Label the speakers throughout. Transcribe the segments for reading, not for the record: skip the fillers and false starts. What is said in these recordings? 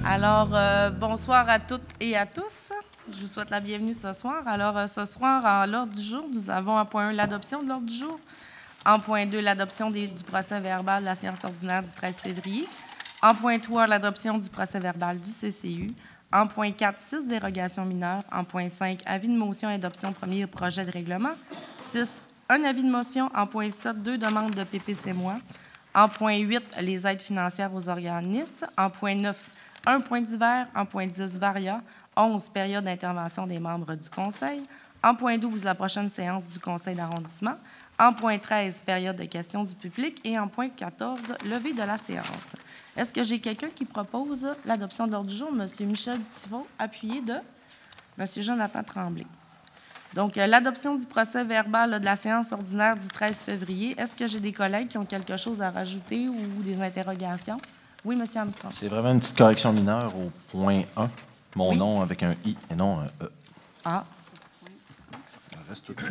Speaker 1: Alors, bonsoir à toutes et à tous. Je vous souhaite la bienvenue ce soir. Alors, ce soir, à l'ordre du jour, nous avons en point 1 l'adoption de l'ordre du jour. En point 2, l'adoption du procès verbal de la séance ordinaire du 13 février. En point 3, l'adoption du procès verbal du CCU. En point 4, 6 dérogations mineures. En point 5, avis de motion et adoption premier projet de règlement. 6, un avis de motion. En point 7, 2 demandes de PPC-moi. En point 8, les aides financières aux organismes. En point 9, un point divers. En point 10, varia. 11, période d'intervention des membres du Conseil. En point 12, la prochaine séance du Conseil d'arrondissement. En point 13, période de questions du public. Et en point 14, levée de la séance. Est-ce que j'ai quelqu'un qui propose l'adoption de l'ordre du jour? M. Michel Tivot, appuyé de M. Jonathan Tremblay. Donc, l'adoption du procès verbal de la séance ordinaire du 13 février. Est-ce que j'ai des collègues qui ont quelque chose à rajouter ou des interrogations? Oui, M. Armstrong.
Speaker 2: C'est vraiment une petite correction mineure au point 1. Mon nom avec un I et non un E.
Speaker 1: Ah.
Speaker 2: Le reste, tout est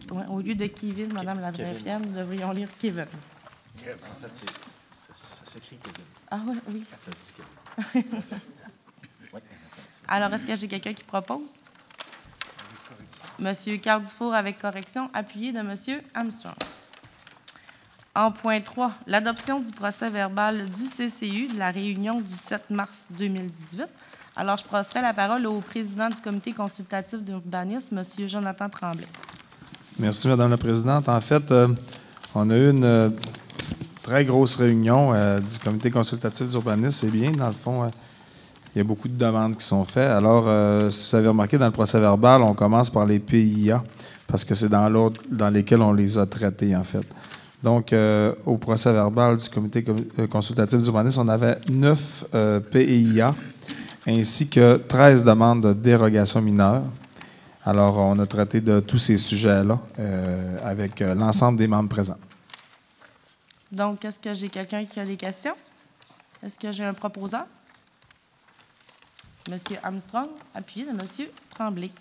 Speaker 2: beau.
Speaker 1: Ouais, au lieu de Kevin, Madame la greffienne, nous devrions lire Kevin.
Speaker 2: En fait, ça s'écrit Kevin.
Speaker 1: Ah oui, oui.
Speaker 2: Ça se dit Kevin. Oui.
Speaker 1: Alors, est-ce que j'ai quelqu'un qui propose? Monsieur Carl Dufour avec correction, appuyé de Monsieur Armstrong. En point 3, l'adoption du procès verbal du CCU de la réunion du 7 mars 2018. Alors, je passerai la parole au président du comité consultatif d'urbanisme, Monsieur Jonathan Tremblay.
Speaker 3: Merci, Madame la Présidente. En fait, on a eu une très grosse réunion du comité consultatif d'urbanisme. C'est bien, dans le fond, il y a beaucoup de demandes qui sont faites. Alors, si vous avez remarqué, dans le procès verbal, on commence par les PIA, parce que c'est dans l'ordre dans lesquels on les a traités, en fait. Donc, au procès verbal du comité consultatif d'urbanisme, on avait 9 PIA, ainsi que 13 demandes de dérogation mineure. Alors, on a traité de tous ces sujets-là avec l'ensemble des membres présents.
Speaker 1: Donc, est-ce que j'ai quelqu'un qui a des questions? Est-ce que j'ai un proposeur? Monsieur Armstrong, appuyé de Monsieur Tremblay.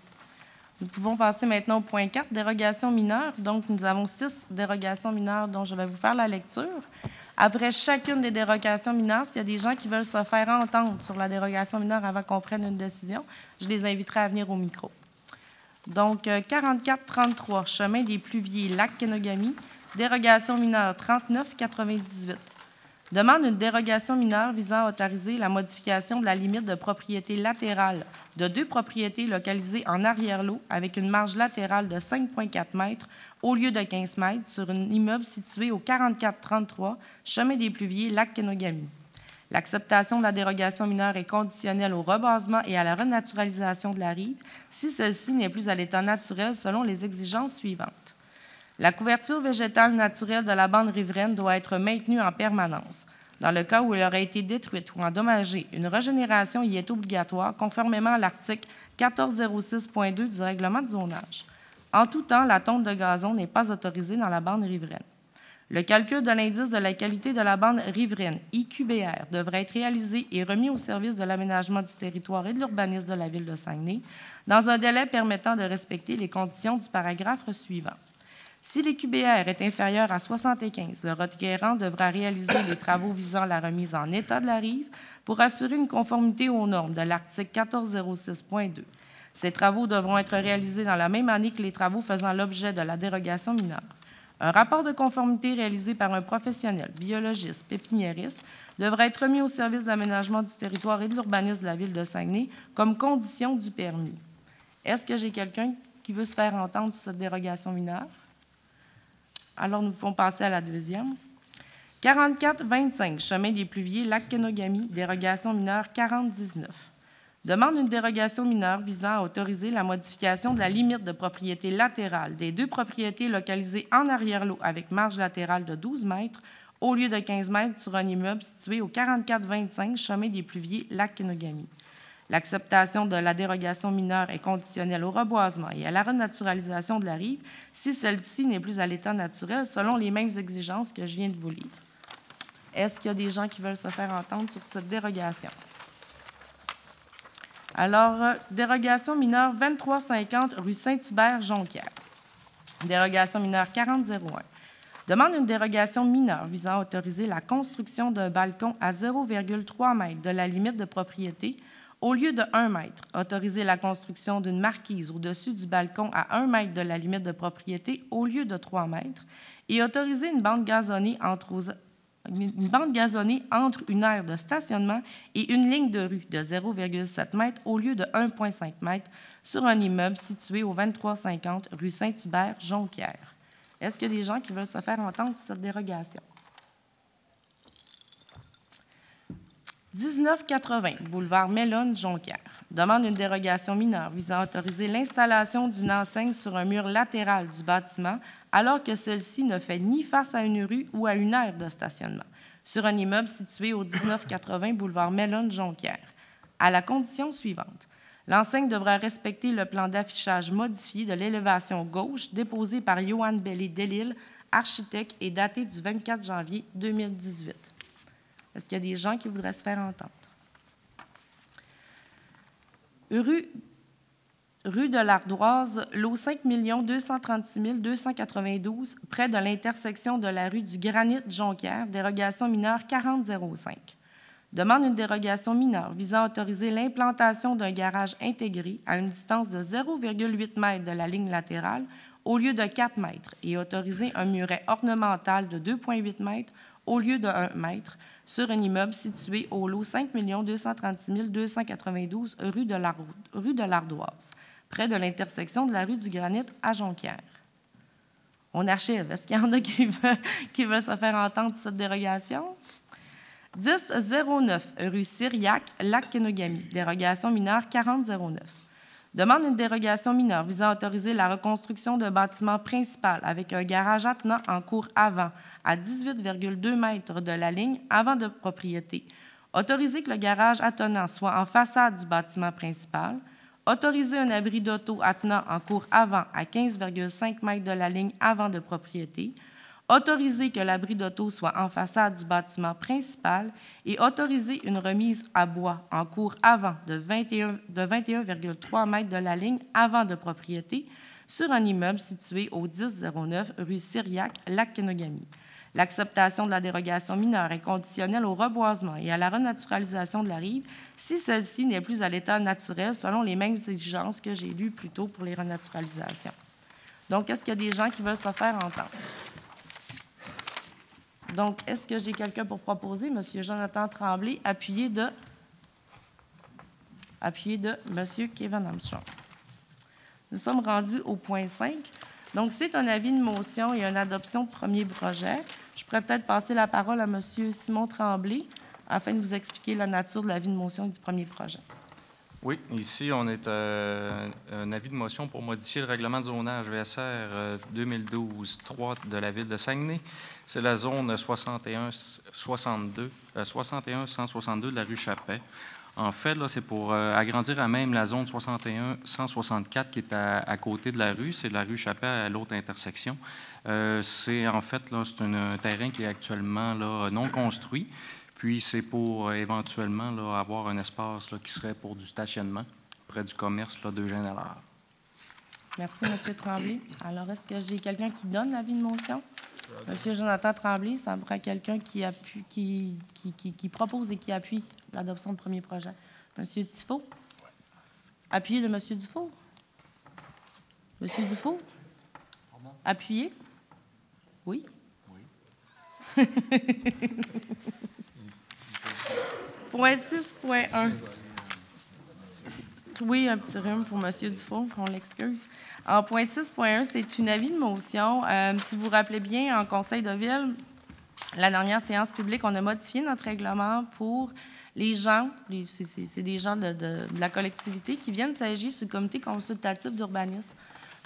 Speaker 1: Nous pouvons passer maintenant au point 4, dérogation mineure. Donc, nous avons 6 dérogations mineures dont je vais vous faire la lecture. Après chacune des dérogations mineures, s'il y a des gens qui veulent se faire entendre sur la dérogation mineure avant qu'on prenne une décision, je les inviterai à venir au micro. Donc, 4433, chemin des Pluviers, Lac-Kenogami, dérogation mineure 3998. Demande une dérogation mineure visant à autoriser la modification de la limite de propriété latérale de 2 propriétés localisées en arrière-lot avec une marge latérale de 5,4 mètres au lieu de 15 mètres sur un immeuble situé au 4433, chemin des Pluviers, Lac-Kenogami. L'acceptation de la dérogation mineure est conditionnelle au rebasement et à la renaturalisation de la rive si celle-ci n'est plus à l'état naturel selon les exigences suivantes. La couverture végétale naturelle de la bande riveraine doit être maintenue en permanence. Dans le cas où elle aurait été détruite ou endommagée, une régénération y est obligatoire conformément à l'article 1406.2 du règlement de zonage. En tout temps, la tonte de gazon n'est pas autorisée dans la bande riveraine. Le calcul de l'indice de la qualité de la bande riveraine, IQBR, devrait être réalisé et remis au service de l'aménagement du territoire et de l'urbanisme de la Ville de Saguenay dans un délai permettant de respecter les conditions du paragraphe suivant. Si l'IQBR est inférieur à 75, le requérant devra réaliser les travaux visant la remise en état de la rive pour assurer une conformité aux normes de l'article 1406.2. Ces travaux devront être réalisés dans la même année que les travaux faisant l'objet de la dérogation mineure. Un rapport de conformité réalisé par un professionnel, biologiste, pépiniériste, devra être remis au service d'aménagement du territoire et de l'urbanisme de la Ville de Saguenay comme condition du permis. Est-ce que j'ai quelqu'un qui veut se faire entendre sur cette dérogation mineure? Alors, nous pouvons passer à la deuxième. 4425, chemin des Pluviers, Lac-Kenogami, dérogation mineure 4019. Demande une dérogation mineure visant à autoriser la modification de la limite de propriété latérale des 2 propriétés localisées en arrière-lot avec marge latérale de 12 mètres au lieu de 15 mètres sur un immeuble situé au 4425, chemin des Pluviers, Lac-Kenogami. L'acceptation de la dérogation mineure est conditionnelle au reboisement et à la renaturalisation de la rive si celle-ci n'est plus à l'état naturel selon les mêmes exigences que je viens de vous lire. Est-ce qu'il y a des gens qui veulent se faire entendre sur cette dérogation? Alors, dérogation mineure 2350 rue Saint-Hubert, Jonquière. Dérogation mineure 4001. Demande une dérogation mineure visant à autoriser la construction d'un balcon à 0,3 m de la limite de propriété au lieu de 1 m. Autoriser la construction d'une marquise au-dessus du balcon à 1 m de la limite de propriété au lieu de 3 m. Et autoriser une bande gazonnée entre une aire de stationnement et une ligne de rue de 0,7 m au lieu de 1,5 m sur un immeuble situé au 2350 rue Saint-Hubert, Jonquière. Est-ce qu'il y a des gens qui veulent se faire entendre sur cette dérogation? 1980, boulevard Mellonne, Jonquière. Demande une dérogation mineure visant à autoriser l'installation d'une enseigne sur un mur latéral du bâtiment alors que celle-ci ne fait ni face à une rue ou à une aire de stationnement, sur un immeuble situé au 1980 boulevard Mellonne, Jonquière, à la condition suivante. L'enseigne devra respecter le plan d'affichage modifié de l'élévation gauche déposé par Johan Bellé-Delille, architecte et daté du 24 janvier 2018. Est-ce qu'il y a des gens qui voudraient se faire entendre? Rue de l'Ardoise, lot 5 236 292, près de l'intersection de la rue du Granit-Jonquière, dérogation mineure 4005. Demande une dérogation mineure visant à autoriser l'implantation d'un garage intégré à une distance de 0,8 m de la ligne latérale au lieu de 4 m et autoriser un muret ornemental de 2,8 m au lieu de 1 m sur un immeuble situé au lot 5 236 292 rue de l'Ardoise, près de l'intersection de la rue du Granit à Jonquière. On achève. Est-ce qu'il y en a qui veulent se faire entendre cette dérogation? 1009 rue Syriac, Lac-Kenogami, dérogation mineure 4009. Demande une dérogation mineure visant à autoriser la reconstruction d'un bâtiment principal avec un garage attenant en cour avant à 18,2 m de la ligne avant de propriété. Autoriser que le garage attenant soit en façade du bâtiment principal. Autoriser un abri d'auto attenant en cour avant à 15,5 m de la ligne avant de propriété. Autoriser que l'abri d'auto soit en façade du bâtiment principal et autoriser une remise à bois en cour avant de 21,3 m de la ligne avant de propriété sur un immeuble situé au 1009 rue Syriac, Lac-Kenogami. L'acceptation de la dérogation mineure est conditionnelle au reboisement et à la renaturalisation de la rive si celle-ci n'est plus à l'état naturel selon les mêmes exigences que j'ai lues plus tôt pour les renaturalisations. Donc, est-ce qu'il y a des gens qui veulent se faire entendre? Donc, est-ce que j'ai quelqu'un pour proposer? M. Jonathan Tremblay, appuyé de M. Kevin Armstrong. Nous sommes rendus au point 5. Donc, c'est un avis de motion et une adoption de premier projet. Je pourrais peut-être passer la parole à M. Simon Tremblay afin de vous expliquer la nature de l'avis de motion et du premier projet.
Speaker 4: Oui, ici, on est un avis de motion pour modifier le règlement de zonage VSR 2012-3 de la Ville de Saguenay. C'est la zone 61-162 de la rue Chapet. En fait, là, c'est pour agrandir à même la zone 61-164 qui est à côté de la rue. C'est la rue Chapet à l'autre intersection. C'est en fait, là, c'est un terrain qui est actuellement là, non construit. Puis, c'est pour éventuellement là, avoir un espace là, qui serait pour du stationnement près du commerce d'Eugène Allard.
Speaker 1: Merci, M. Tremblay. Alors, est-ce que j'ai quelqu'un qui donne l'avis de motion? M. Jonathan Tremblay, ça me prend quelqu'un qui propose et qui appuie l'adoption du premier projet. M. Dufault? Appuyé de M. Dufault? M. Dufault? Appuyé? Oui? Oui. Point 6.1. Oui, un petit rhume pour M. Dufault, qu'on l'excuse. En point 6.1, c'est une avis de motion. Si vous vous rappelez bien, en conseil de ville, la dernière séance publique, on a modifié notre règlement pour les gens, c'est des gens de la collectivité qui viennent s'agir sur le comité consultatif d'urbanisme.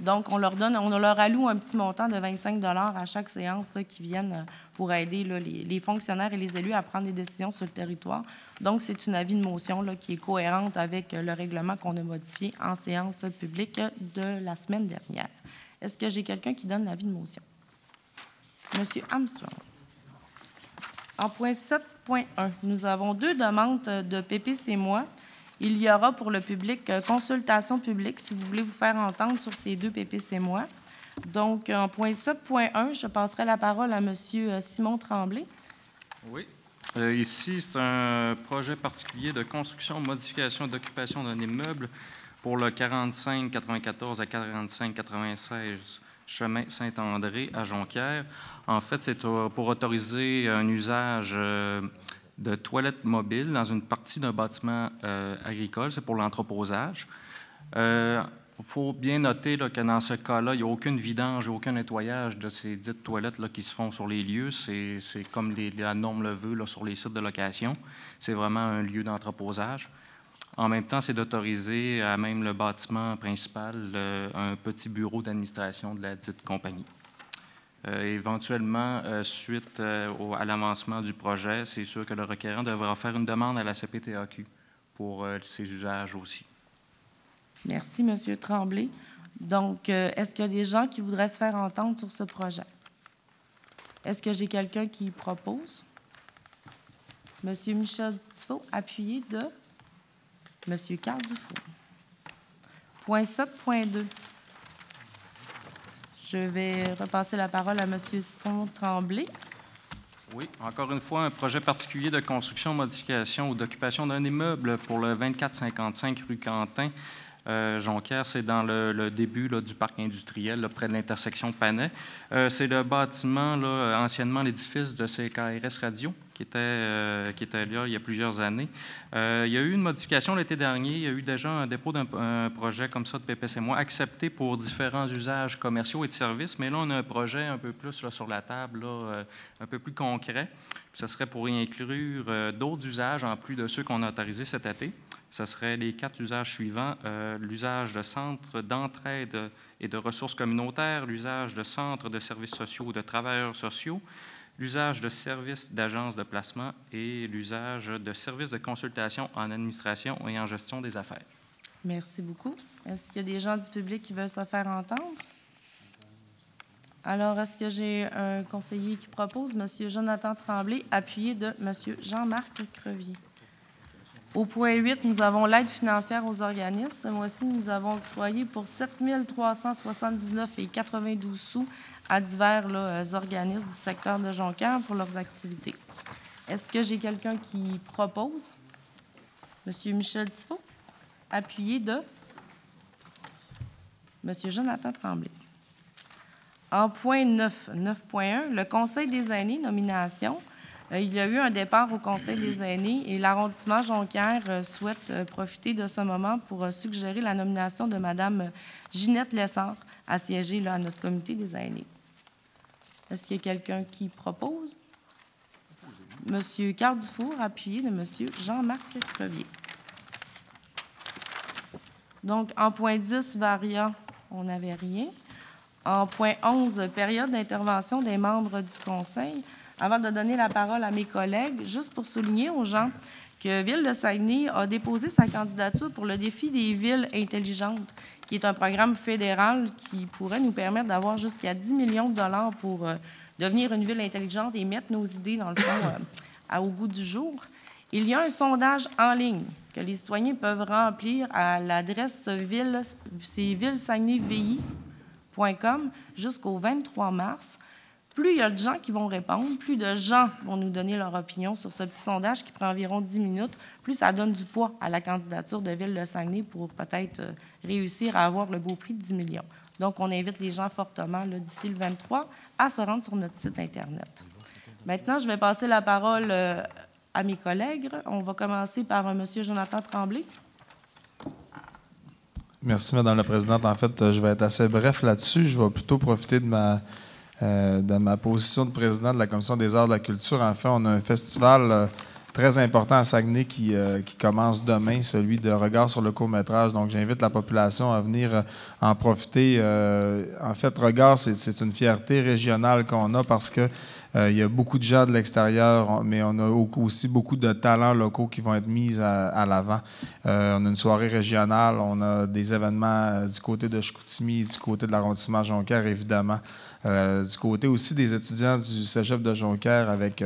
Speaker 1: Donc, on leur alloue un petit montant de 25 $ à chaque séance là, qui viennent pour aider là, les fonctionnaires et les élus à prendre des décisions sur le territoire. Donc, c'est une avis de motion là, qui est cohérente avec le règlement qu'on a modifié en séance publique de la semaine dernière. Est-ce que j'ai quelqu'un qui donne l'avis de motion? Monsieur Armstrong. En point 7.1, nous avons 2 demandes de PPC-moi. Il y aura pour le public consultation publique si vous voulez vous faire entendre sur ces 2 PPC-moi. Donc, en point 7.1, je passerai la parole à M. Simon Tremblay.
Speaker 4: Oui. Ici, c'est un projet particulier de construction, modification, d'occupation d'un immeuble pour le 4594 à 4596 chemin Saint-André à Jonquière. En fait, c'est pour autoriser un usage de toilettes mobiles dans une partie d'un bâtiment agricole. C'est pour l'entreposage. Il faut bien noter là, que dans ce cas-là, il n'y a aucune vidange, aucun nettoyage de ces dites toilettes là, qui se font sur les lieux. C'est comme la norme le veut là, sur les sites de location. C'est vraiment un lieu d'entreposage. En même temps, c'est d'autoriser à même le bâtiment principal un petit bureau d'administration de la dite compagnie. Éventuellement, suite à l'avancement du projet, c'est sûr que le requérant devra faire une demande à la CPTAQ pour ses usages aussi.
Speaker 1: Merci, M. Tremblay. Donc, est-ce qu'il y a des gens qui voudraient se faire entendre sur ce projet? Est-ce que j'ai quelqu'un qui propose? M. Michel Tifo, appuyé de M. Carl Dufour. Point 7.2. Je vais repasser la parole à M. Simon Tremblay.
Speaker 4: Oui, encore une fois, un projet particulier de construction, modification ou d'occupation d'un immeuble pour le 2455 rue Quentin. Jonquière, c'est dans le début là, du parc industriel, là, près de l'intersection Panay. C'est le bâtiment, là, anciennement l'édifice de CKRS Radio, qui était là il y a plusieurs années. Il y a eu une modification l'été dernier. Il y a eu déjà un dépôt d'un projet comme ça de PPC-moi accepté pour différents usages commerciaux et de services. Mais là, on a un projet un peu plus là, sur la table, là, un peu plus concret. Puis, ce serait pour y inclure d'autres usages en plus de ceux qu'on a autorisés cet été. Ce serait les 4 usages suivants. L'usage de centres d'entraide et de ressources communautaires, l'usage de centres de services sociaux ou de travailleurs sociaux, l'usage de services d'agences de placement et l'usage de services de consultation en administration et en gestion des affaires.
Speaker 1: Merci beaucoup. Est-ce qu'il y a des gens du public qui veulent se faire entendre? Alors, est-ce que j'ai un conseiller qui propose? M. Jonathan Tremblay, appuyé de M. Jean-Marc Crevier. Au point 8, nous avons l'aide financière aux organismes. Ce mois-ci, nous avons octroyé pour 7 379,92 sous à divers organismes du secteur de Jonquière pour leurs activités. Est-ce que j'ai quelqu'un qui propose? M. Michel Tifo, appuyé de M. Jonathan Tremblay. En point 9, 9.1, le Conseil des aînés, nomination. Il y a eu un départ au Conseil des aînés et l'arrondissement Jonquière souhaite profiter de ce moment pour suggérer la nomination de Mme Ginette Lessard à siéger là, à notre comité des aînés. Est-ce qu'il y a quelqu'un qui propose? M. Carl Dufour, appuyé de M. Jean-Marc Crevier. Donc, en point 10, Varia, on n'avait rien. En point 11, période d'intervention des membres du Conseil. Avant de donner la parole à mes collègues, juste pour souligner aux gens que Ville de Saguenay a déposé sa candidature pour le défi des villes intelligentes, qui est un programme fédéral qui pourrait nous permettre d'avoir jusqu'à 10 millions de dollars pour devenir une ville intelligente et mettre nos idées, dans le fond, au goût du jour. Il y a un sondage en ligne que les citoyens peuvent remplir à l'adresse villesaguenayvi.com jusqu'au 23 mars. Plus il y a de gens qui vont répondre, plus de gens vont nous donner leur opinion sur ce petit sondage qui prend environ 10 minutes, plus ça donne du poids à la candidature de Ville de Saguenay pour peut-être réussir à avoir le beau prix de 10 millions. Donc, on invite les gens fortement, d'ici le 23, à se rendre sur notre site Internet. Maintenant, je vais passer la parole à mes collègues. On va commencer par M. Jonathan Tremblay.
Speaker 3: Merci, Mme la Présidente. En fait, je vais être assez bref là-dessus. Je vais plutôt profiter de ma position de président de la Commission des arts de la culture. En fait, on a un festival très important à Saguenay qui commence demain, celui de Regard sur le court-métrage. Donc, j'invite la population à venir en profiter. En fait, Regard, c'est une fierté régionale qu'on a parce que Il y a beaucoup de gens de l'extérieur, mais on a aussi beaucoup de talents locaux qui vont être mis à l'avant. On a une soirée régionale, on a des événements du côté de Chicoutimi, du côté de l'arrondissement Jonquière, évidemment. Du côté aussi des étudiants du cégep de Jonquière avec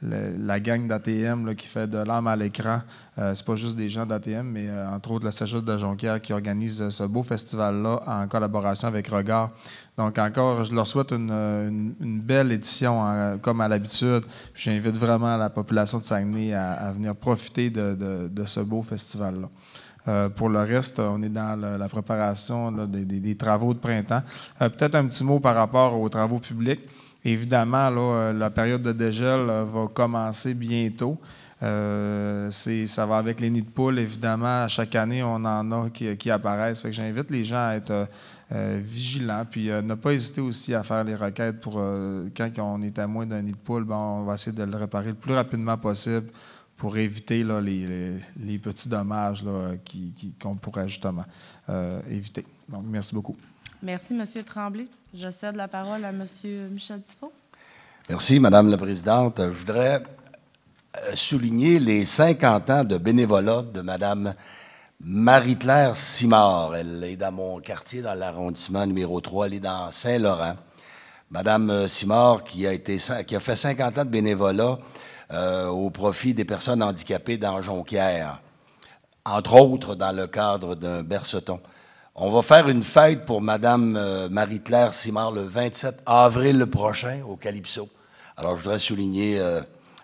Speaker 3: la gang d'ATM qui fait de l'âme à l'écran. C'est pas juste des gens d'ATM, mais entre autres le cégep de Jonquière qui organise ce beau festival-là en collaboration avec Regard. Donc encore, je leur souhaite une belle édition comme à l'habitude. J'invite vraiment la population de Saguenay à venir profiter de ce beau festival-là. Pour le reste, on est dans la préparation des travaux de printemps. Peut-être un petit mot par rapport aux travaux publics. Évidemment, là, la période de dégel va commencer bientôt. Ça va avec les nids de poules, évidemment. À chaque année, on en a qui apparaissent. Fait que j'invite les gens à être vigilants, puis ne pas hésiter aussi à faire les requêtes pour quand on est à moins d'un nid de poule, on va essayer de le réparer le plus rapidement possible pour éviter là, les petits dommages là, qu'on pourrait justement éviter. Donc, merci beaucoup.
Speaker 1: Merci, M. Tremblay. Je cède la parole à M. Michel Tifo.
Speaker 5: Merci, Madame la Présidente. Je voudrais souligner les 50 ans de bénévolat de Mme Marie-Claire Simard. Elle est dans mon quartier, dans l'arrondissement numéro 3. Elle est dans Saint-Laurent. Mme Simard, qui a fait 50 ans de bénévolat au profit des personnes handicapées dans Jonquière, entre autres dans le cadre d'un berceton. On va faire une fête pour Mme Marie-Claire Simard le 27 avril prochain au Calypso. Alors, je voudrais souligner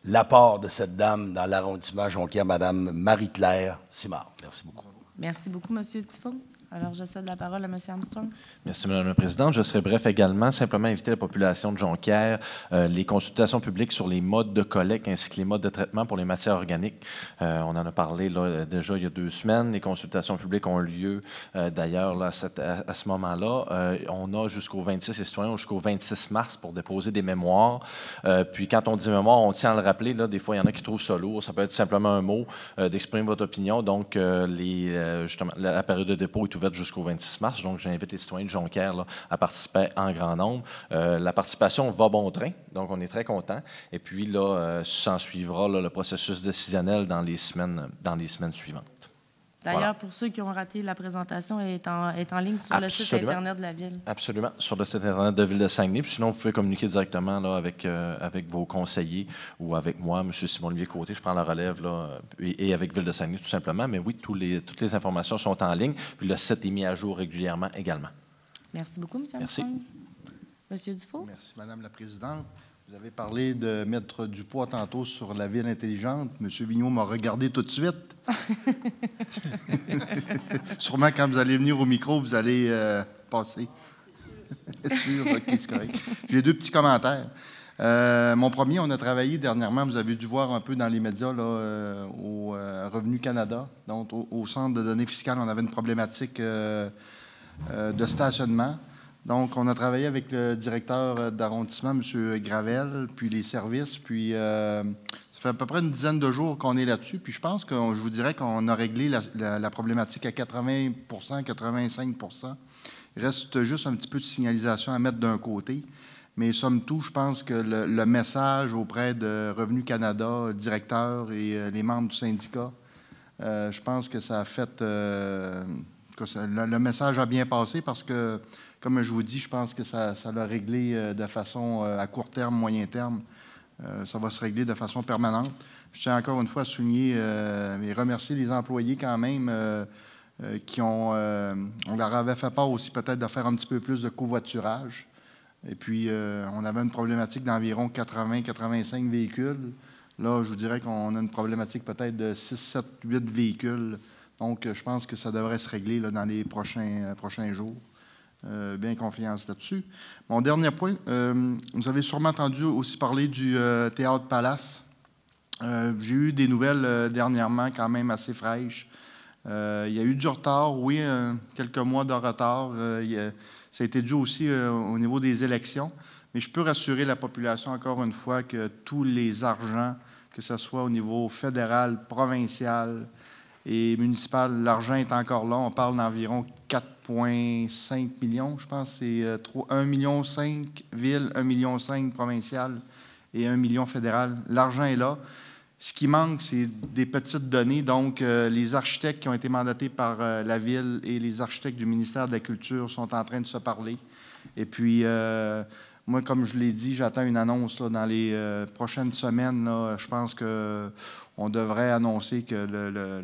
Speaker 5: l'apport de cette dame dans l'arrondissement Jonquière, Mme Marie-Claire Simard. Merci beaucoup.
Speaker 1: Merci beaucoup, M. Tifo. Alors, je cède la parole à M. Armstrong.
Speaker 2: Merci, Mme la Présidente. Je serai bref également. Simplement inviter la population de Jonquière, les consultations publiques sur les modes de collecte ainsi que les modes de traitement pour les matières organiques. On en a parlé là, déjà il y a 2 semaines. Les consultations publiques ont lieu d'ailleurs là, à ce moment-là. On a jusqu'au 26, les citoyens jusqu'au 26 mars pour déposer des mémoires. Puis quand on dit mémoire, on tient à le rappeler. Là, des fois, il y en a qui trouvent ça lourd. Ça peut être simplement un mot d'exprimer votre opinion. Donc, justement, la période de dépôt est ouverte jusqu'au 26 mars. Donc, j'invite les citoyens de Jonquière là, à participer en grand nombre. La participation va bon train, donc on est très contents. Et puis, là, s'en suivra là, le processus décisionnel dans les semaines suivantes.
Speaker 1: D'ailleurs,
Speaker 2: voilà.
Speaker 1: Pour ceux qui ont raté la présentation, elle est en ligne sur le site Internet de la Ville.
Speaker 2: Absolument, sur le site Internet de la Ville de Saguenay. Puis sinon, vous pouvez communiquer directement là, avec vos conseillers ou avec moi, M. Simon-Olivier Côté. Je prends la relève là, et avec Ville de Saguenay, tout simplement. Mais oui, toutes les informations sont en ligne. Puis le site est mis à jour régulièrement également.
Speaker 1: Merci beaucoup, M.
Speaker 2: Merci.
Speaker 1: Armstrong. M. Dufault.
Speaker 6: Merci, Madame la Présidente. Vous avez parlé de mettre du poids tantôt sur la ville intelligente. M. Vigneault m'a regardé tout de suite. Sûrement, quand vous allez venir au micro, vous allez passer. Sûr, OK, c'est correct. J'ai 2 petits commentaires. Mon premier, on a travaillé dernièrement, vous avez dû voir un peu dans les médias, là, au Revenu Canada, donc au Centre de données fiscales, on avait une problématique de stationnement. Donc, on a travaillé avec le directeur d'arrondissement, M. Gravel, puis les services, puis ça fait à peu près une dizaine de jours qu'on est là-dessus, puis je pense que je vous dirais qu'on a réglé la problématique à 80 85 %. Il reste juste un petit peu de signalisation à mettre d'un côté, mais somme toute, je pense que le message auprès de Revenu Canada, directeur et les membres du syndicat, je pense que ça a fait... le message a bien passé parce que, comme je vous dis, je pense que ça l'a réglé de façon à court terme, moyen terme. Ça va se régler de façon permanente. Je tiens encore une fois à souligner et remercier les employés quand même qui on leur avait fait part aussi peut-être de faire un petit peu plus de covoiturage. Et puis, on avait une problématique d'environ 80-85 véhicules. Là, je vous dirais qu'on a une problématique peut-être de 6, 7, 8 véhicules. Donc, je pense que ça devrait se régler là, dans les prochains jours. Bien confiance là-dessus. Mon dernier point, vous avez sûrement entendu aussi parler du Théâtre Palace. J'ai eu des nouvelles dernièrement quand même assez fraîches. Il y a eu du retard, oui, quelques mois de retard. Ça a été dû aussi au niveau des élections. Mais je peux rassurer la population encore une fois que tous les argents, que ce soit au niveau fédéral, provincial et municipal, l'argent est encore là. On parle d'environ 4 4,5 millions, je pense. C'est 1,5 million villes, 1,5 million provinciales et 1 million fédéral. L'argent est là. Ce qui manque, c'est des petites données. Donc, les architectes qui ont été mandatés par la Ville et les architectes du ministère de la Culture sont en train de se parler. Et puis, moi, comme je l'ai dit, j'attends une annonce là, dans les prochaines semaines. Là, je pense qu'on devrait annoncer que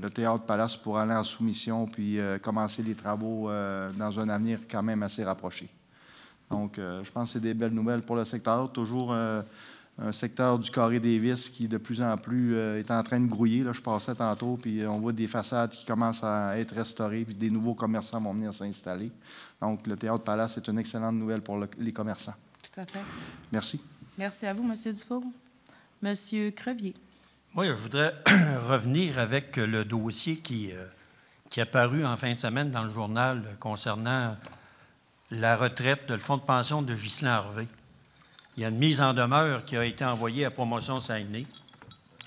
Speaker 6: le Théâtre Palace pourra aller en soumission puis commencer les travaux dans un avenir quand même assez rapproché. Donc, je pense que c'est des belles nouvelles pour le secteur. Toujours un secteur du Carré-Davis qui, de plus en plus, est en train de grouiller. Là, je passais tantôt, puis on voit des façades qui commencent à être restaurées, puis des nouveaux commerçants vont venir s'installer. Donc, le Théâtre Palace est une excellente nouvelle pour les commerçants.
Speaker 1: Tout à fait.
Speaker 6: Merci.
Speaker 1: Merci à vous, M. Dufour. M. Crevier.
Speaker 7: Oui, je voudrais revenir avec le dossier qui est apparu en fin de semaine dans le journal concernant la retraite de le fonds de pension de Ghislain Harvey. Il y a une mise en demeure qui a été envoyée à Promotion Saguenay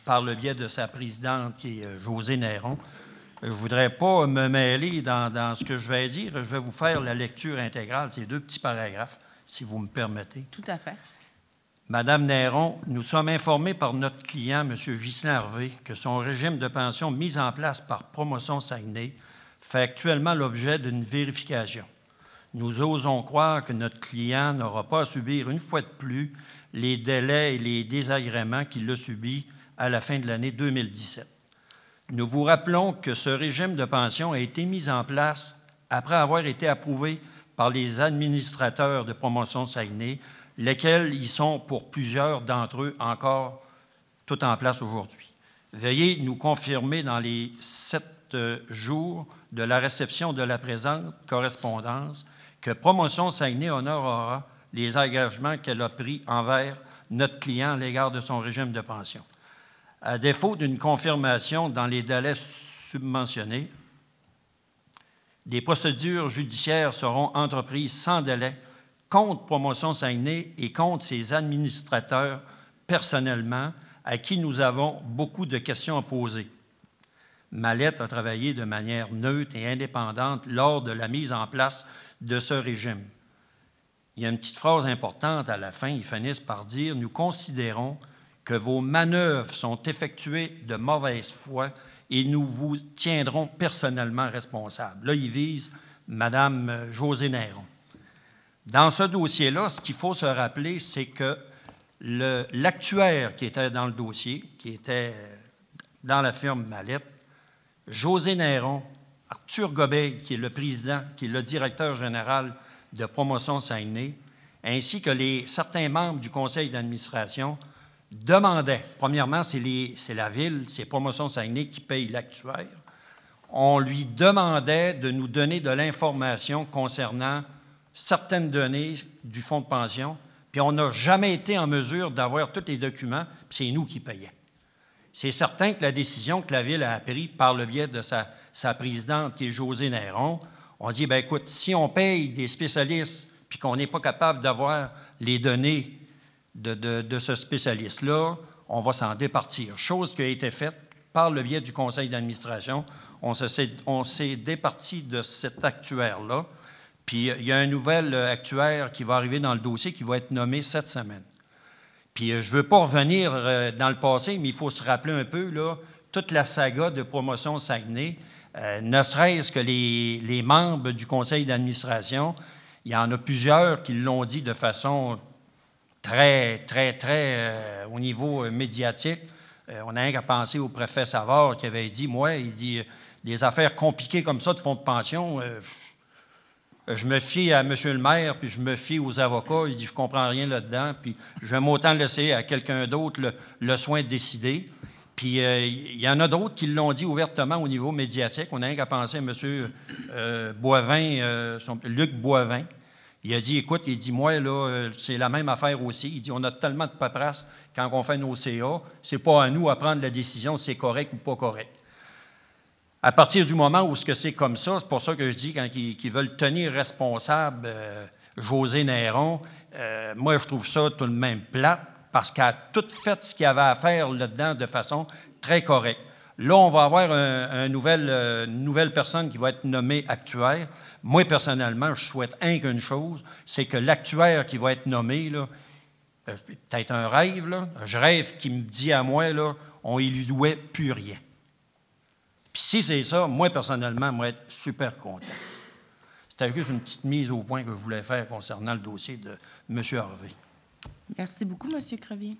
Speaker 7: par le biais de sa présidente, qui est Josée Néron. Je ne voudrais pas me mêler dans ce que je vais dire. Je vais vous faire la lecture intégrale, ces 2 petits paragraphes, si vous me permettez.
Speaker 1: Tout à fait.
Speaker 7: Madame Néron, nous sommes informés par notre client, M. Ghislain Harvey, que son régime de pension mis en place par Promotion Saguenay fait actuellement l'objet d'une vérification. Nous osons croire que notre client n'aura pas à subir une fois de plus les délais et les désagréments qu'il a subis à la fin de l'année 2017. Nous vous rappelons que ce régime de pension a été mis en place après avoir été approuvé par les administrateurs de Promotion Saguenay, lesquels y sont pour plusieurs d'entre eux encore tout en place aujourd'hui. Veuillez nous confirmer dans les 7 jours de la réception de la présente correspondance que Promotion Saguenay honorera les engagements qu'elle a pris envers notre client à l'égard de son régime de pension. À défaut d'une confirmation dans les délais submentionnés, des procédures judiciaires seront entreprises sans délai contre Promotion Saguenay et contre ses administrateurs personnellement, à qui nous avons beaucoup de questions à poser. Ma lettre a travaillé de manière neutre et indépendante lors de la mise en place de ce régime. Il y a une petite phrase importante à la fin, ils finissent par dire « Nous considérons que vos manœuvres sont effectuées de mauvaise foi et nous vous tiendrons personnellement responsable. » Là, ils visent Mme Josée Néron. Dans ce dossier-là, ce qu'il faut se rappeler, c'est que l'actuaire qui était dans le dossier, qui était dans la firme Mallette, Josée Néron, Arthur Gobeil, qui est le président, qui est le directeur général de Promotion Saguenay, ainsi que certains membres du conseil d'administration demandaient, premièrement, c'est la Ville, c'est Promotion Saguenay qui paye l'actuaire, on lui demandait de nous donner de l'information concernant certaines données du fonds de pension, puis on n'a jamais été en mesure d'avoir tous les documents, puis c'est nous qui payions. C'est certain que la décision que la Ville a prise par le biais de sa présidente, qui est Josée Néron, on dit, bien écoute, si on paye des spécialistes puis qu'on n'est pas capable d'avoir les données de ce spécialiste-là, on va s'en départir. Chose qui a été faite par le biais du conseil d'administration. On s'est départi de cet actuaire-là. Puis il y a un nouvel actuaire qui va arriver dans le dossier qui va être nommé cette semaine. Puis je ne veux pas revenir dans le passé, mais il faut se rappeler un peu là, toute la saga de Promotion Saguenay, ne serait-ce que les membres du conseil d'administration, il y en a plusieurs qui l'ont dit de façon très au niveau médiatique. On n'a rien qu'à penser au préfet Savard qui avait dit, moi, il dit, des affaires compliquées comme ça de fonds de pension, je me fie à M. le maire, puis je me fie aux avocats. Il dit, je ne comprends rien là-dedans, puis je vais m'autant laisser à quelqu'un d'autre le soin de décider. Puis il y en a d'autres qui l'ont dit ouvertement au niveau médiatique. On n'a rien qu'à penser à M. Boivin, Luc Boivin. Il a dit, écoute, il dit, moi, là, c'est la même affaire aussi. Il dit, on a tellement de paperasse quand on fait nos CA, c'est pas à nous à prendre la décision si c'est correct ou pas correct. À partir du moment où c'est comme ça, c'est pour ça que je dis, quand ils veulent tenir responsable Josée Néron, moi, je trouve ça tout de même plate, parce qu'elle a tout fait ce qu'il y avait à faire là-dedans de façon très correcte. Là, on va avoir une nouvelle personne qui va être nommée actuaire. Moi, personnellement, je souhaite qu'une chose, c'est que l'actuaire qui va être nommé, là, peut-être un rêve, là, je rêve qu'il me dit à moi, là, on ne lui doit plus rien. Puis si c'est ça, moi, personnellement, je vais être super content. C'était juste une petite mise au point que je voulais faire concernant le dossier de M. Harvey.
Speaker 1: Merci beaucoup, M. Crevier.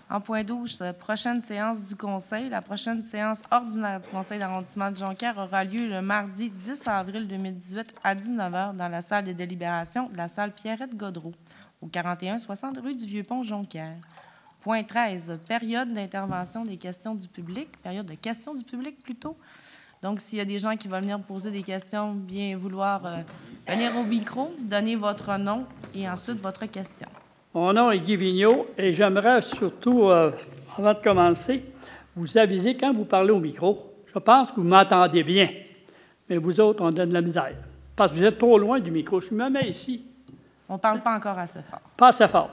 Speaker 1: En point 12, prochaine séance du Conseil. La prochaine séance ordinaire du Conseil d'arrondissement de Jonquière aura lieu le mardi 10 avril 2018 à 19h dans la salle des délibérations de la salle Pierrette-Godreau, au 4160 rue du Vieux-Pont, Jonquière. Point 13, période d'intervention des questions du public, période de questions du public plutôt. Donc, s'il y a des gens qui veulent venir poser des questions, bien vouloir venir au micro, donner votre nom et ensuite votre question.
Speaker 8: Mon nom est Guy Vigneault et j'aimerais surtout, avant de commencer, vous aviser quand vous parlez au micro. Je pense que vous m'entendez bien, mais vous autres, on donne de la misère. Parce que vous êtes trop loin du micro. Je me mets ici.
Speaker 1: On ne parle pas encore assez fort.
Speaker 8: Pas assez fort.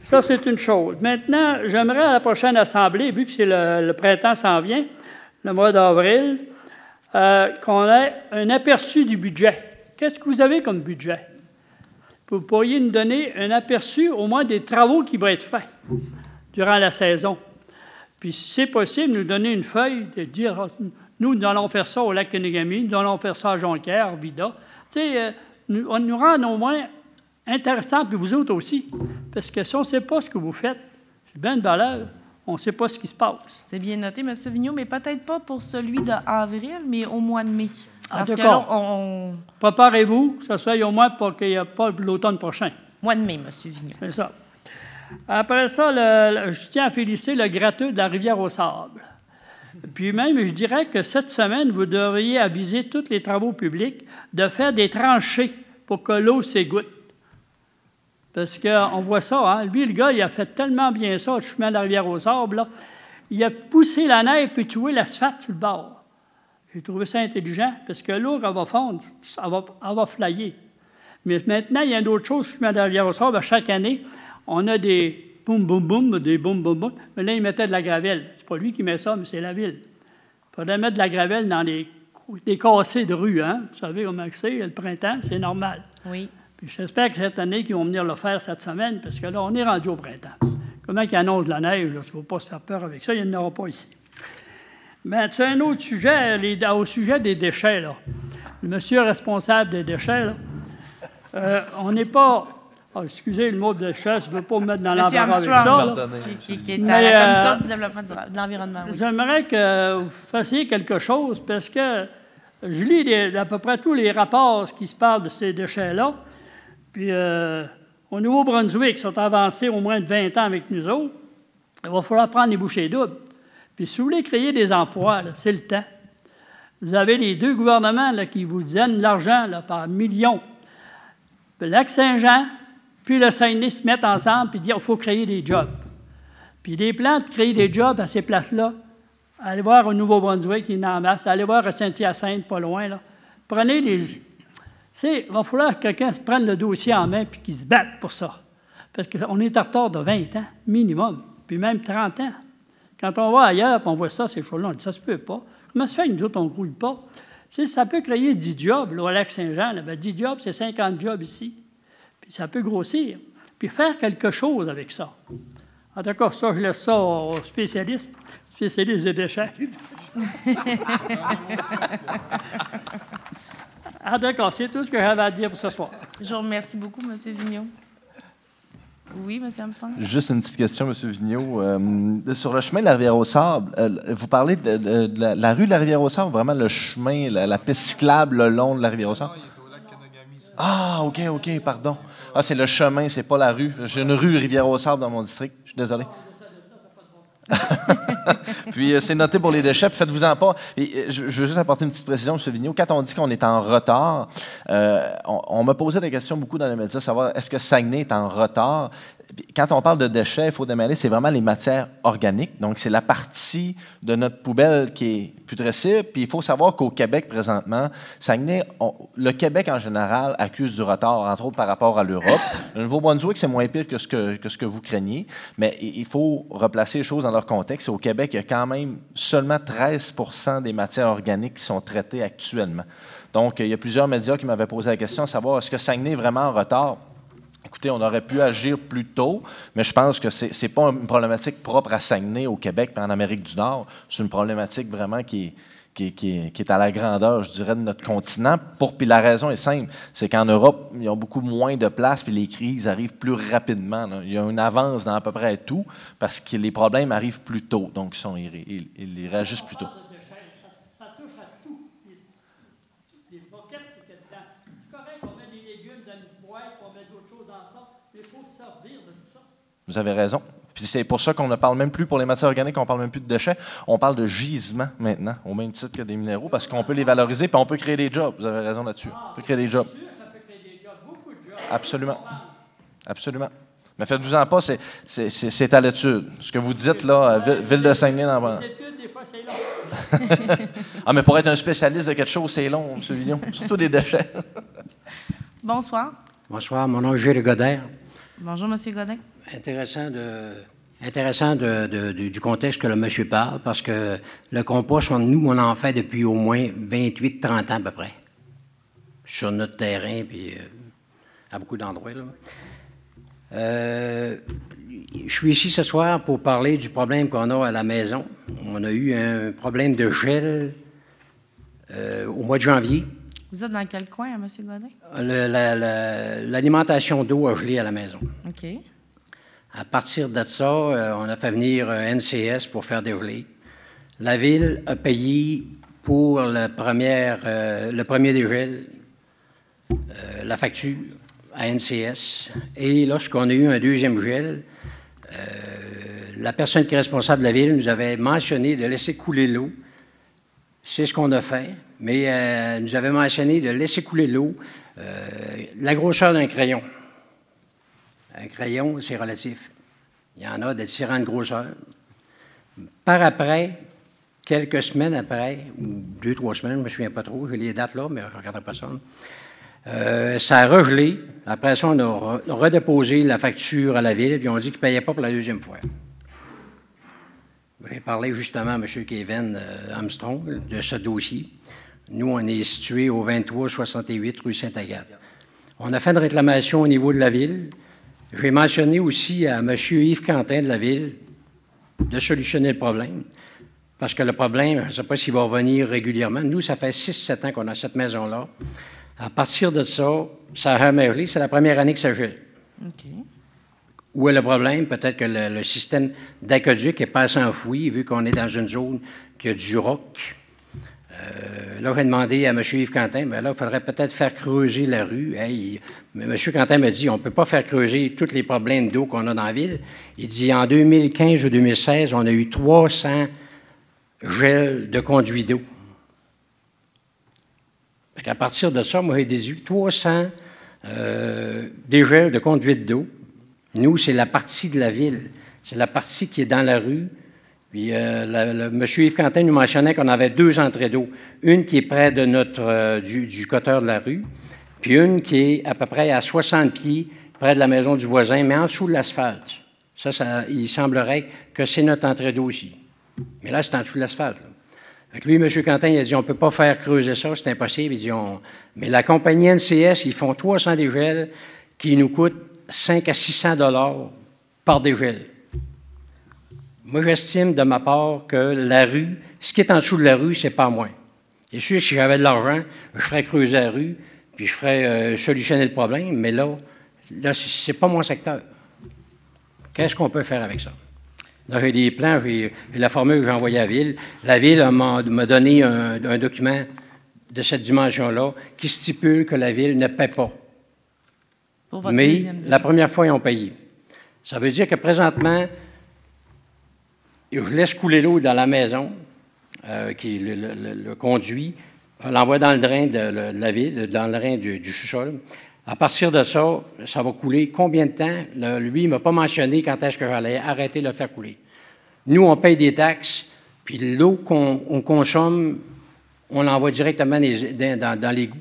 Speaker 8: Ça, c'est une chose. Maintenant, j'aimerais à la prochaine Assemblée, vu que c'est le printemps s'en vient, le mois d'avril, qu'on ait un aperçu du budget. Qu'est-ce que vous avez comme budget? Vous pourriez nous donner un aperçu au moins des travaux qui vont être faits durant la saison. Puis, si c'est possible, nous donner une feuille de dire, nous allons faire ça au lac Kenegami, nous allons faire ça à Jonquière, Vida. Tu sais, on nous rend au moins intéressant, puis vous autres aussi. Parce que si on ne sait pas ce que vous faites, c'est bien de valeur, on ne sait pas ce qui se passe.
Speaker 1: C'est bien noté, M. Vigneault, mais peut-être pas pour celui d'avril, mais au mois de mai.
Speaker 8: Parce que là, préparez-vous, que ce soit au moins pour qu'il n'y ait pas l'automne prochain.
Speaker 1: Mois de mai, M. Vigneault.
Speaker 8: C'est ça. Après ça, je tiens à féliciter le gratteux de la Rivière-au-Sable. Puis même, je dirais que cette semaine, vous devriez aviser tous les travaux publics de faire des tranchées pour que l'eau s'égoutte. Parce qu'on voit ça, hein? Lui, le gars, il a fait tellement bien ça, le chemin de la Rivière-au-Sable, là. Il a poussé la neige puis tué l'asphalte sur le bord. J'ai trouvé ça intelligent, parce que l'eau, elle va fondre, elle va flyer. Mais maintenant, il y a une autre chose, le chemin de la Rivière-au-Sable, à chaque année, on a des boum, boum, boum, des boum, boum, boum. Mais là, il mettait de la gravelle. C'est pas lui qui met ça, mais c'est la ville. Il faudrait mettre de la gravelle dans des cassés de rue, hein? Vous savez comment c'est, le printemps, c'est normal.
Speaker 1: Oui.
Speaker 8: Puis j'espère que cette année, qu'ils vont venir le faire cette semaine, parce que là, on est rendu au printemps. Comment ils annoncent de la neige, là, il ne faut pas se faire peur avec ça, il n'y en aura pas ici. Mais c'est un autre sujet, au sujet des déchets, là. Le monsieur responsable des déchets, là, on n'est pas... Oh, excusez le mot de déchets, je ne veux pas me mettre dans l'embarras avec ça. Là.
Speaker 1: Qui est à la Commission du développement de l'environnement. Oui.
Speaker 8: J'aimerais que vous fassiez quelque chose, parce que je lis à peu près tous les rapports qui se parlent de ces déchets-là. Puis, au Nouveau-Brunswick, ils sont avancés au moins de 20 ans avec nous autres. Il va falloir prendre les bouchées doubles. Puis, si vous voulez créer des emplois, c'est le temps. Vous avez les deux gouvernements là, qui vous donnent de l'argent là, par millions. Le Lac-Saint-Jean, puis le Saguenay se mettent ensemble et disent qu'il faut créer des jobs. Puis, des plans de créer des jobs à ces places-là, allez voir au Nouveau-Brunswick, il y en a en masse. Allez voir à Saint-Hyacinthe, pas loin. Là. Prenez les... Il va falloir que quelqu'un se prenne le dossier en main et qu'il se batte pour ça. Parce qu'on est en retard de 20 ans, minimum, puis même 30 ans. Quand on va ailleurs et on voit ça, ces choses-là, on dit ça se peut pas. Comment se fait que nous autres, on ne grouille pas? Ça peut créer 10 jobs là, au Lac-Saint-Jean. 10 jobs, c'est 50 jobs ici. Puis ça peut grossir. Puis faire quelque chose avec ça. En tout cas, ça, je laisse ça aux spécialistes des déchets. Ah, d'accord, c'est tout ce que j'avais à dire pour ce soir.
Speaker 1: Je vous remercie beaucoup, M. Vigneault. Oui, M. Armstrong?
Speaker 2: Juste une petite question, M. Vigneault. Sur le chemin de la Rivière-au-Sable, vous parlez de la rue de la Rivière-au-Sable, vraiment le chemin, la piste cyclable le long de la Rivière-au-Sable?
Speaker 3: Non, il est au lac Kenegami.
Speaker 2: Ah, OK, pardon. Ah, c'est le chemin, c'est pas la rue. J'ai une rue Rivière-au-Sable dans mon district. Je suis désolé. Puis c'est noté pour les déchets, puis faites-vous-en pas. Et, je veux juste apporter une petite précision, M. Vigneault. Quand on dit qu'on est en retard, on me posait des questions beaucoup dans les médias, savoir est-ce que Saguenay est en retard. Quand on parle de déchets, il faut démêler, c'est vraiment les matières organiques. Donc, c'est la partie de notre poubelle qui est putrescible. Puis, il faut savoir qu'au Québec, présentement, Saguenay, le Québec, en général, accuse du retard, entre autres par rapport à l'Europe. Le Nouveau-Brunswick, c'est moins pire que ce que vous craignez. Mais il faut replacer les choses dans leur contexte. contexte. Au Québec, il y a quand même seulement 13 des matières organiques qui sont traitées actuellement. Donc, il y a plusieurs médias qui m'avaient posé la question, à savoir, est-ce que Saguenay est vraiment en retard? Écoutez, on aurait pu agir plus tôt, mais je pense que ce n'est pas une problématique propre à Saguenay, au Québec et en Amérique du Nord. C'est une problématique vraiment qui est à la grandeur, je dirais, de notre continent. Puis la raison est simple, c'est qu'en Europe, ils ont beaucoup moins de place, puis les crises arrivent plus rapidement. Là. Il y a une avance dans à peu près tout, parce que les problèmes arrivent plus tôt, donc ils réagissent plus tôt.
Speaker 8: Ça touche à tout. Les boquettes qu'il y a dedans. C'est correct, on met des légumes dans une boîte, on met d'autres choses dans ça, mais il faut se servir de tout ça.
Speaker 2: Vous avez raison. Puis c'est pour ça qu'on ne parle même plus, pour les matières organiques, on ne parle même plus de déchets. On parle de gisements maintenant, au même titre que des minéraux, parce qu'on peut les valoriser, puis on peut créer des jobs. Vous avez raison là-dessus. On peut créer des jobs.
Speaker 8: Ça peut créer des jobs, beaucoup de jobs.
Speaker 2: Absolument. Absolument. Mais faites-vous-en pas, c'est à l'étude. Ce que vous dites, là, Ville de Saguenay, dans
Speaker 8: Les études, des fois, c'est long.
Speaker 2: Ah, mais pour être un spécialiste de quelque chose, c'est long, M. Villon. Surtout des déchets.
Speaker 1: Bonsoir.
Speaker 9: Bonsoir, mon nom est Gilles Godin.
Speaker 1: Bonjour, M. Godin.
Speaker 9: Intéressant du contexte que le monsieur parle, parce que le compost, nous, on en fait depuis au moins 28-30 ans à peu près, sur notre terrain, puis à beaucoup d'endroits. Je suis ici ce soir pour parler du problème qu'on a à la maison. On a eu un problème de gel au mois de janvier.
Speaker 1: Vous êtes dans quel coin, M. Godin?
Speaker 9: L'alimentation d'eau a gelé à la maison.
Speaker 1: OK.
Speaker 9: À partir de ça, on a fait venir NCS pour faire dégeler. La Ville a payé pour le premier dégel la facture à NCS. Et lorsqu'on a eu un deuxième gel, la personne qui est responsable de la Ville nous avait mentionné de laisser couler l'eau. C'est ce qu'on a fait, mais elle nous avait mentionné de laisser couler l'eau, la grosseur d'un crayon. Un crayon, c'est relatif. Il y en a de différentes grosseurs. Par après, quelques semaines après, ou 2-3 semaines, je ne me souviens pas trop, j'ai les dates là, mais je ne regarderai pas ça. Ça a regelé. Après ça, on a redéposé la facture à la Ville, puis on dit qu'ils ne payaient pas pour la deuxième fois. J'ai parlé justement à M. Kevin Armstrong de ce dossier. Nous, on est situé au 2368 rue Sainte-Agathe. On a fait une réclamation au niveau de la Ville. Je vais mentionner aussi à M. Yves Quentin de la Ville de solutionner le problème. Parce que le problème, je ne sais pas s'il va revenir régulièrement. Nous, ça fait 6-7 ans qu'on a cette maison-là. À partir de ça, ça a remergé. C'est la première année que ça gèle.
Speaker 1: OK.
Speaker 9: Où est le problème? Peut-être que le système d'aqueduc est pas assez enfoui, vu qu'on est dans une zone qui a du roc. Là, j'ai demandé à M. Yves Quentin, bien là, il faudrait peut-être faire creuser la rue. Hey, M. Quentin me dit, on ne peut pas faire creuser tous les problèmes d'eau qu'on a dans la ville. Il dit, en 2015 ou 2016, on a eu 300 gels de conduits d'eau. À partir de ça, moi, j'ai déduit 300 dégels de conduite d'eau. Nous, c'est la partie de la ville. C'est la partie qui est dans la rue. Puis, M. Yves Quentin nous mentionnait qu'on avait 2 entrées d'eau. Une qui est près de du coteur de la rue, puis une qui est à peu près à 60 pieds près de la maison du voisin, mais en dessous de l'asphalte. Ça, il semblerait que c'est notre entrée d'eau aussi. Mais là, c'est en dessous de l'asphalte. Lui, M. Quentin, il a dit, on ne peut pas faire creuser ça, c'est impossible. Il dit, mais la compagnie NCS, ils font 300 dégels qui nous coûtent 500 à 600 $ par dégel. Moi, j'estime de ma part que la rue, ce qui est en dessous de la rue, c'est pas moins. C'est sûr que si j'avais de l'argent, je ferais creuser la rue, puis je ferais solutionner le problème, mais là c'est pas mon secteur. Qu'est-ce qu'on peut faire avec ça? Là, j'ai des plans, j'ai la formule que j'ai envoyée à la Ville. La Ville m'a donné un document de cette dimension-là qui stipule que la Ville ne paie pas. Mais la première fois, ils ont payé. Ça veut dire que présentement, je laisse couler l'eau dans la maison, qui est le conduit, on l'envoie dans le drain de la ville, dans le drain du sous-sol. À partir de ça, ça va couler. Combien de temps? Lui, il ne m'a pas mentionné quand est-ce que j'allais arrêter de le faire couler. Nous, on paye des taxes, puis l'eau qu'on consomme, on l'envoie directement dans l'égout.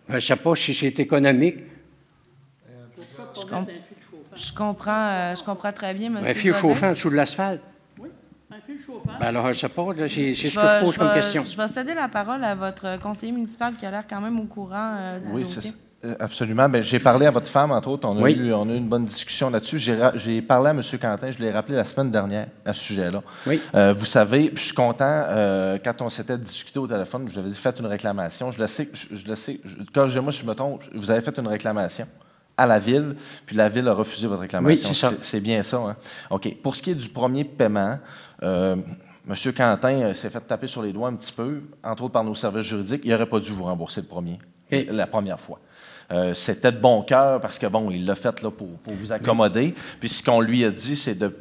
Speaker 9: Je ne sais pas si c'est économique.
Speaker 1: Je comprends très bien, M.
Speaker 9: Un fil chauffant en dessous de l'asphalte.
Speaker 8: Un fil chauffant.
Speaker 9: Ben alors, je ne sais pas, là, c'est ce que je pose comme question.
Speaker 1: Je vais céder la parole à votre conseiller municipal qui a l'air quand même au courant du
Speaker 2: Oui,
Speaker 1: dossier.
Speaker 2: absolument. Bien, j'ai parlé à votre femme, entre autres. On a
Speaker 9: Oui.
Speaker 2: eu une bonne discussion là-dessus. J'ai parlé à M. Quentin, je l'ai rappelé la semaine dernière à ce sujet-là.
Speaker 9: Oui.
Speaker 2: Vous savez, je suis content, quand on s'était discuté au téléphone, je vous avais fait une réclamation. Je le sais, corrigez-moi si je me trompe, vous avez fait une réclamation à la Ville, puis la Ville a refusé votre réclamation.
Speaker 9: Oui, c'est ça.
Speaker 2: C'est bien ça, hein? OK. Pour ce qui est du premier paiement, M. Quentin s'est fait taper sur les doigts un petit peu, entre autres par nos services juridiques. Il n'aurait pas dû vous rembourser la première fois. C'était de bon cœur parce que, bon, il l'a fait là, pour vous accommoder. Puis ce qu'on lui a dit, c'est de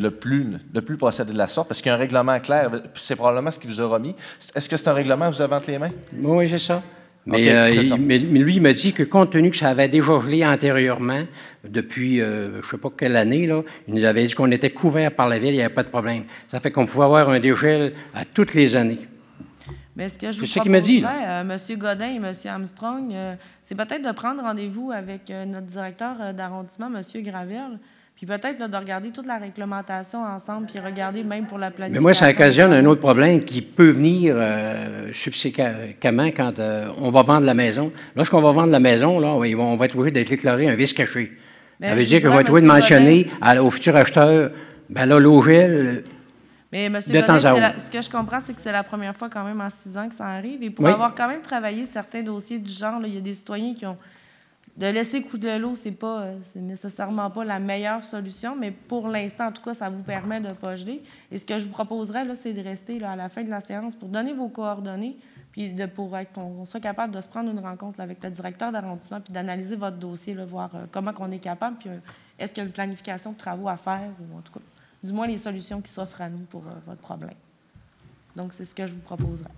Speaker 2: le plus procéder de la sorte, parce qu'il y a un règlement clair. Puis c'est probablement ce qu'il vous a remis. Est-ce que c'est un règlement que vous avez entre les mains?
Speaker 9: Oui, c'est ça. Mais,
Speaker 2: OK, c'est ça.
Speaker 9: mais lui, il m'a dit que compte tenu que ça avait déjà gelé antérieurement, depuis je ne sais pas quelle année, là, il nous avait dit qu'on était couvert par la Ville, il n'y avait pas de problème. Ça fait qu'on pouvait avoir un dégel à toutes les années.
Speaker 1: Mais ce que je vous
Speaker 9: C'est ce qu'il m'a dit,
Speaker 1: proposerais, M. Godin et M. Armstrong, c'est peut-être de prendre rendez-vous avec notre directeur d'arrondissement, M. Gravel, puis peut-être là, de regarder toute la réglementation ensemble, puis regarder même pour la planification.
Speaker 9: Mais moi, ça occasionne un autre problème qui peut venir subséquemment quand on va vendre la maison. Lorsqu'on va vendre la maison, là, on va être obligé d'être déclaré un vice caché.
Speaker 1: Mais
Speaker 9: ça veut
Speaker 1: je
Speaker 9: dire qu'on
Speaker 1: dirais,
Speaker 9: va être obligé de
Speaker 1: M.
Speaker 9: mentionner au futur acheteur, ben là, l'OGL,
Speaker 1: Mais M.
Speaker 9: de temps à autre.
Speaker 1: Ce que je comprends, c'est que c'est la première fois quand même en 6 ans que ça arrive. Et pour avoir quand même travaillé certains dossiers du genre, là, il y a des citoyens qui ont... De laisser couler l'eau, c'est nécessairement pas la meilleure solution, mais pour l'instant, en tout cas, ça vous permet de ne pas geler. Et ce que je vous proposerais, là, c'est de rester là, à la fin de la séance pour donner vos coordonnées, puis qu'on soit capable de se prendre une rencontre là, avec le directeur d'arrondissement, puis d'analyser votre dossier, là, voir comment on est capable, puis est-ce qu'il y a une planification de travaux à faire, ou en tout cas, du moins les solutions qui s'offrent à nous pour votre problème. Donc, c'est ce que je vous proposerais.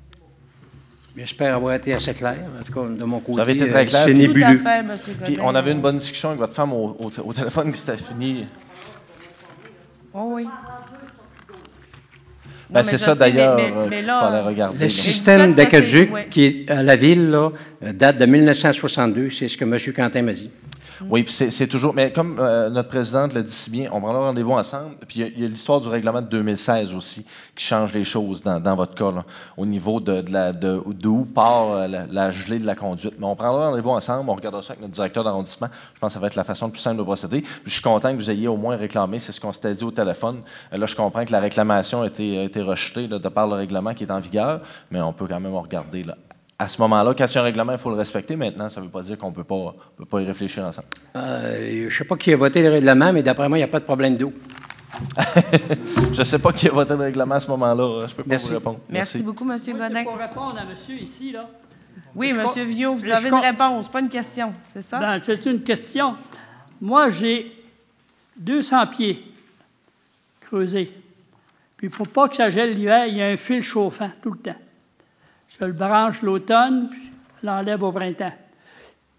Speaker 9: j'espère avoir été assez clair. En tout cas, de mon côté,
Speaker 2: Vous avez été très clair.
Speaker 9: c'est
Speaker 1: Tout à
Speaker 9: nébuleux.
Speaker 1: fait, M. Godin.
Speaker 2: Puis on avait une bonne discussion avec votre femme au téléphone qui s'était fini.
Speaker 1: Oh, oui.
Speaker 2: Ben,
Speaker 1: Non,
Speaker 2: c'est
Speaker 1: mais
Speaker 2: ça
Speaker 1: je sais,
Speaker 2: d'ailleurs
Speaker 1: mais
Speaker 2: qu'il
Speaker 1: là,
Speaker 2: fallait regarder.
Speaker 9: Le
Speaker 2: là.
Speaker 9: système
Speaker 1: du fait que
Speaker 9: d'aqueduc
Speaker 1: c'est- ouais.
Speaker 9: qui est à la Ville là, date de 1962, c'est ce que M. Quentin m'a dit.
Speaker 2: Oui, puis c'est toujours. Mais comme notre présidente l'a dit si bien, on prendra rendez-vous ensemble. Puis il y a l'histoire du règlement de 2016 aussi qui change les choses dans votre cas, là, au niveau d'où part la gelée de la conduite. Mais on prendra rendez-vous ensemble, on regardera ça avec notre directeur d'arrondissement. Je pense que ça va être la façon la plus simple de procéder. Puis je suis content que vous ayez au moins réclamé, c'est ce qu'on s'était dit au téléphone. Là, je comprends que la réclamation a été rejetée là, de par le règlement qui est en vigueur, mais on peut quand même regarder là. À ce moment-là, quand il y a un règlement, il faut le respecter. Maintenant, ça ne veut pas dire qu'on ne peut pas y réfléchir ensemble.
Speaker 9: Je ne sais pas qui a voté le règlement, mais d'après moi, il n'y a pas de problème d'eau.
Speaker 2: Je ne sais pas qui a voté le règlement à ce moment-là. Je ne peux pas
Speaker 9: Merci.
Speaker 2: vous répondre.
Speaker 1: Merci beaucoup, M.
Speaker 8: Moi, c'est
Speaker 1: Godin.
Speaker 8: pour répondre à monsieur ici, là.
Speaker 1: Oui,
Speaker 8: Je
Speaker 1: M.
Speaker 8: com-
Speaker 1: Vigneault, vous
Speaker 8: je
Speaker 1: avez une
Speaker 8: com-
Speaker 1: réponse, pas une question, c'est ça?
Speaker 8: Ben, c'est une question. Moi, j'ai 200 pieds creusés. Puis pour pas que ça gèle l'hiver, il y a un fil chauffant tout le temps. Je le branche l'automne, puis je l'enlève au printemps.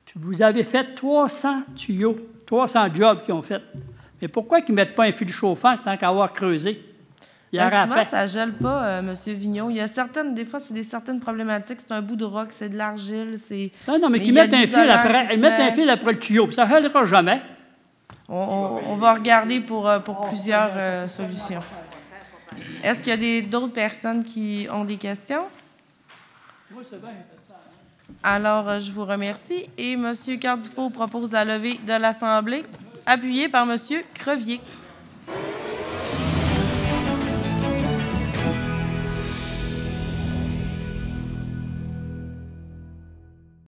Speaker 8: Puis vous avez fait 300 tuyaux, 300 jobs qu'ils ont fait. Mais pourquoi ils ne mettent pas un fil chauffant tant qu'à avoir creusé? Il y
Speaker 1: Ben,
Speaker 8: aurait
Speaker 1: souvent,
Speaker 8: après.
Speaker 1: ça ne gèle pas, M. Vigneault. Il y a des fois, c'est certaines problématiques. C'est un bout de roc, c'est de l'argile, c'est...
Speaker 8: Non, mais
Speaker 1: il
Speaker 8: qu'ils
Speaker 1: y a
Speaker 8: mettent
Speaker 1: de
Speaker 8: un fil
Speaker 1: l'isolant
Speaker 8: après,
Speaker 1: qui
Speaker 8: ils
Speaker 1: se
Speaker 8: mettent un
Speaker 1: met.
Speaker 8: fil après le tuyau, puis ça ne gèlera jamais.
Speaker 1: On va regarder pour plusieurs solutions. Est-ce qu'il y a d'autres personnes qui ont des questions?
Speaker 8: Moi, c'est bien.
Speaker 1: Alors, je vous remercie. Et M. Cardufo propose la levée de l'Assemblée, appuyé par M. Crevier.